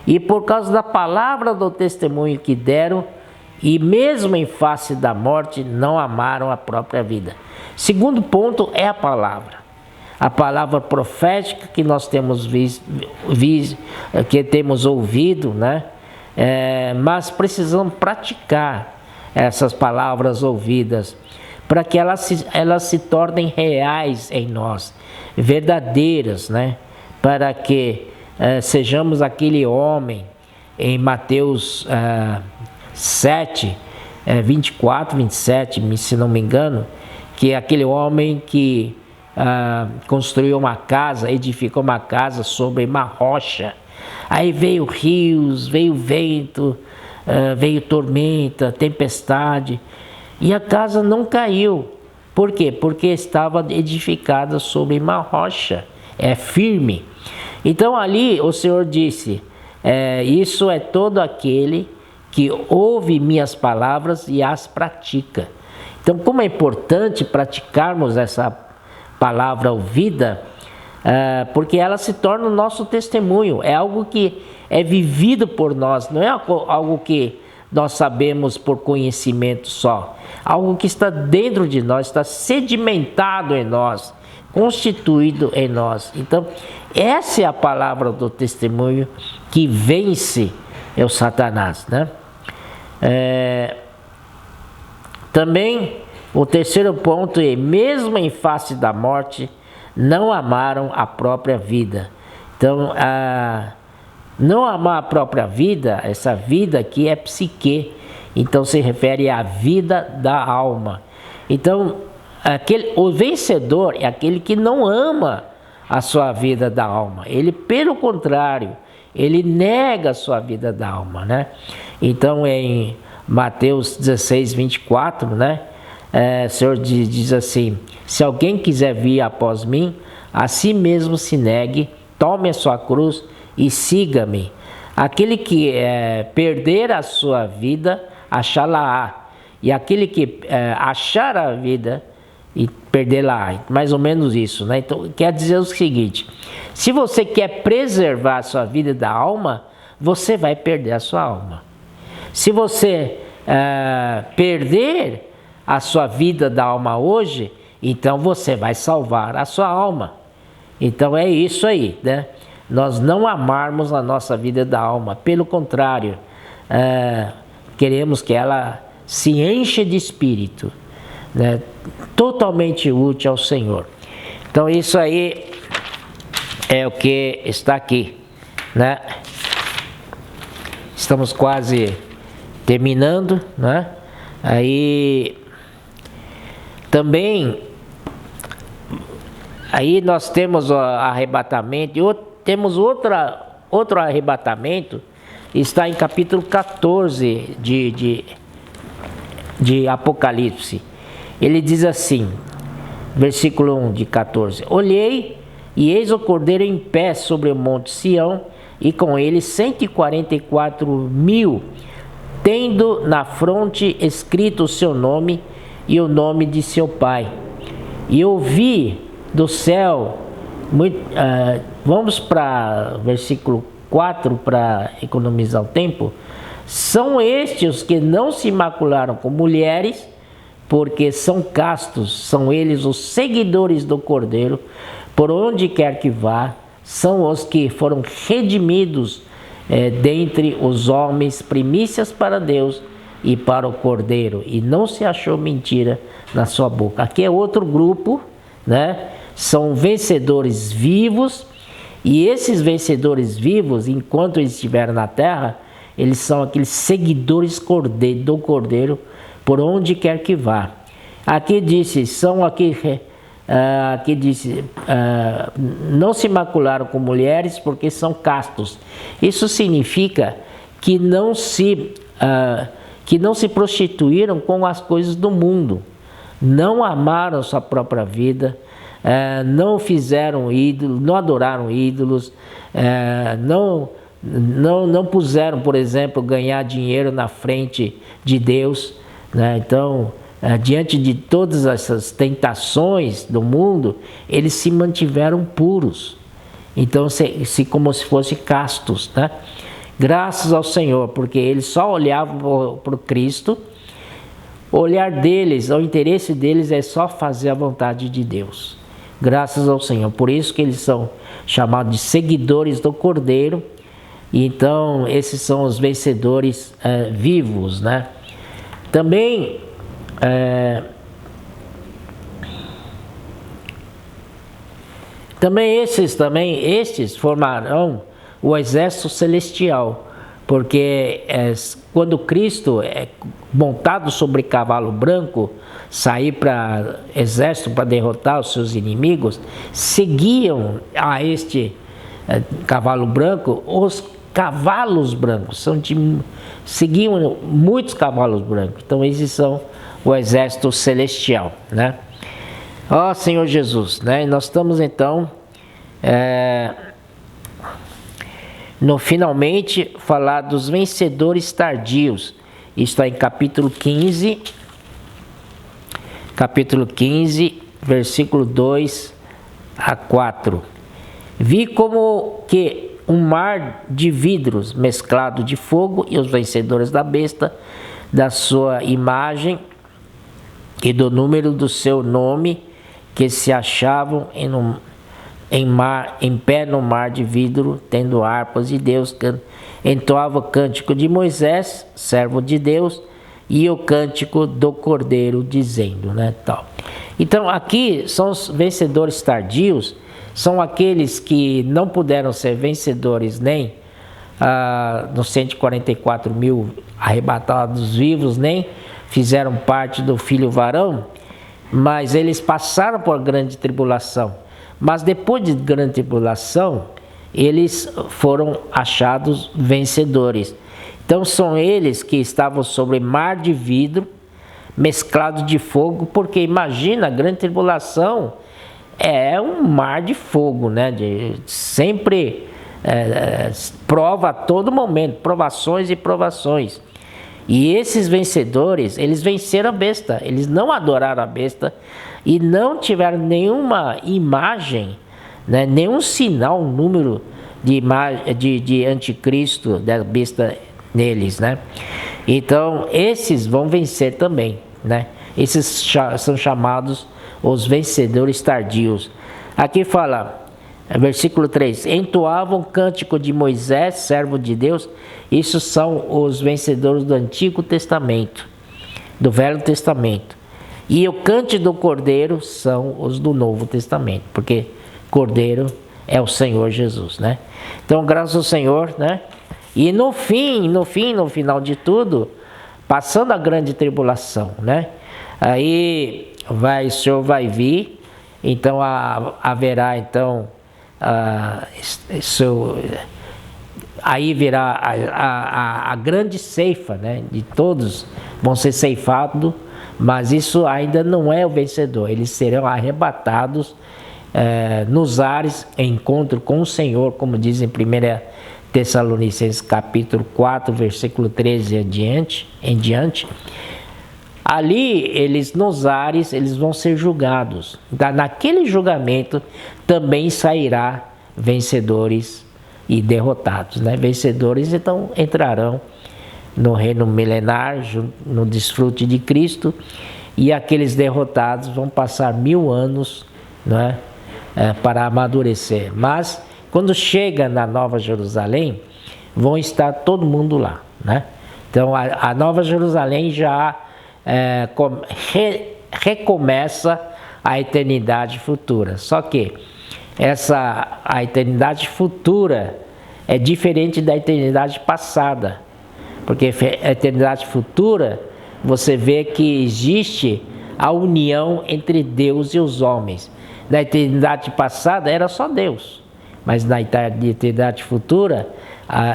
e por causa da palavra do testemunho que deram, e mesmo em face da morte não amaram a própria vida. Segundo ponto é a palavra profética que nós temos que temos ouvido, né? Mas precisamos praticar essas palavras ouvidas para que elas se tornem reais em nós, verdadeiras, né? Para que sejamos aquele homem em Mateus 7, 24, 27, se não me engano, que é aquele homem que construiu uma casa, edificou uma casa sobre uma rocha. Aí veio rios, veio vento, veio tormenta, tempestade, e a casa não caiu. Por quê? Porque estava edificada sobre uma rocha, firme. Então ali o Senhor disse, isso é todo aquele que ouve minhas palavras e as pratica. Então, como é importante praticarmos essa palavra ouvida, porque ela se torna o nosso testemunho, é algo que é vivido por nós, não é algo que nós sabemos por conhecimento só, algo que está dentro de nós, está sedimentado em nós, constituído em nós. Então, essa é a palavra do testemunho que vence o Satanás, né? Também o terceiro ponto é, mesmo em face da morte, não amaram a própria vida. Então, não amar a própria vida, essa vida aqui é psique, então se refere à vida da alma. Então, o vencedor é aquele que não ama a sua vida da alma, ele, pelo contrário, ele nega a sua vida da alma, né? Então, em Mateus 16, 24, né? O Senhor diz assim: se alguém quiser vir após mim, a si mesmo se negue, tome a sua cruz e siga-me. Aquele que perder a sua vida, achá-la-á. E aquele que achar a vida e perdê-la-á. Mais ou menos isso, né? Então, quer dizer o seguinte: se você quer preservar a sua vida da alma, você vai perder a sua alma. Se você perder a sua vida da alma hoje, então você vai salvar a sua alma. Então é isso aí, né? Nós não amarmos a nossa vida da alma, pelo contrário, queremos que ela se encha de espírito, né? Totalmente útil ao Senhor. Então isso aí é o que está aqui, né? Estamos quase terminando, né? Aí também nós temos o arrebatamento, e temos outro arrebatamento, está em capítulo 14 de Apocalipse. Ele diz assim, versículo 1 de 14: olhei, e eis o Cordeiro em pé sobre o monte Sião, e com ele 144.000, tendo na fronte escrito o seu nome e o nome de seu pai. E ouvi do céu, vamos para versículo 4 para economizar o tempo: são estes os que não se macularam com mulheres, porque são castos, são eles os seguidores do Cordeiro, por onde quer que vá, são os que foram redimidos dentre os homens, primícias para Deus e para o Cordeiro, e não se achou mentira na sua boca. Aqui é outro grupo, né? São vencedores vivos, e esses vencedores vivos, enquanto eles estiverem na terra, eles são aqueles seguidores do Cordeiro, por onde quer que vá. Aqui disse, não se macularam com mulheres, porque são castos. Isso significa que não se prostituíram com as coisas do mundo, não amaram sua própria vida, não fizeram ídolos, não adoraram ídolos, não puseram, por exemplo, ganhar dinheiro na frente de Deus, né? Então, diante de todas essas tentações do mundo, eles se mantiveram puros. Então, como se fossem castos, né? Graças ao Senhor, porque eles só olhavam para o Cristo. O olhar deles, o interesse deles é só fazer a vontade de Deus. Graças ao Senhor. Por isso que eles são chamados de seguidores do Cordeiro. E então, esses são os vencedores vivos, né? Também, estes formarão o exército celestial, porque quando Cristo é montado sobre cavalo branco, sair para exército para derrotar os seus inimigos, seguiam a este cavalo branco os cavalos brancos, seguiam muitos cavalos brancos. Então esses são o exército celestial, né? Ó Senhor Jesus, né? Nós estamos então no finalmente falar dos vencedores tardios. Está em capítulo 15, versículo 2 a 4. Vi como que um mar de vidros mesclado de fogo, e os vencedores da besta, da sua imagem e do número do seu nome, que se achavam em pé no mar de vidro, tendo harpas de Deus, entoava o cântico de Moisés, servo de Deus, e o cântico do Cordeiro, dizendo, né, tal. Então aqui são os vencedores tardios, são aqueles que não puderam ser vencedores nem nos 144 mil arrebatados vivos, nem fizeram parte do filho varão, mas eles passaram por grande tribulação. Mas depois de grande tribulação, eles foram achados vencedores. Então são eles que estavam sobre mar de vidro, mesclado de fogo, porque imagina, a grande tribulação é um mar de fogo, né? Sempre prova a todo momento, provações e provações. E esses vencedores, eles venceram a besta, eles não adoraram a besta e não tiveram nenhuma imagem, né? Nenhum sinal, número de anticristo, da besta neles, né? Então esses vão vencer também, né? Esses são chamados os vencedores tardios. Aqui fala, versículo 3, entoavam cântico de Moisés, servo de Deus. Isso são os vencedores do Antigo Testamento, do Velho Testamento. E o cântico do Cordeiro são os do Novo Testamento, porque Cordeiro é o Senhor Jesus, né? Então, graças ao Senhor, né? E no final de tudo, passando a grande tribulação, né? Aí o Senhor vai vir, então haverá então aí virá a grande ceifa, né? De todos vão ser ceifados, mas isso ainda não é o vencedor. Eles serão arrebatados nos ares, em encontro com o Senhor, como diz em 1 Tessalonicenses capítulo 4, versículo 13 em diante. Ali, eles nos ares, eles vão ser julgados. Naquele julgamento também sairá vencedores e derrotados, né? Vencedores então entrarão no reino milenar, no desfrute de Cristo, e aqueles derrotados vão passar 1000 anos, né, para amadurecer. Mas quando chega na Nova Jerusalém, vão estar todo mundo lá, né? Então a Nova Jerusalém já recomeça a eternidade futura. Só que a eternidade futura é diferente da eternidade passada, porque a eternidade futura você vê que existe a união entre Deus e os homens. Na eternidade passada era só Deus, mas na eternidade futura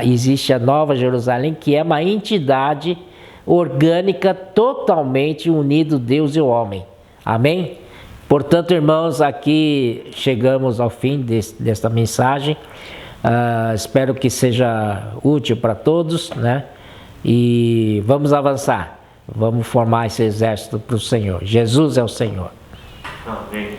existe a Nova Jerusalém, que é uma entidade orgânica totalmente unido Deus e o homem. Amém? Portanto, irmãos, aqui chegamos ao fim desta mensagem. Espero que seja útil para todos, né? E vamos avançar, vamos formar esse exército para o Senhor. Jesus é o Senhor. Amém.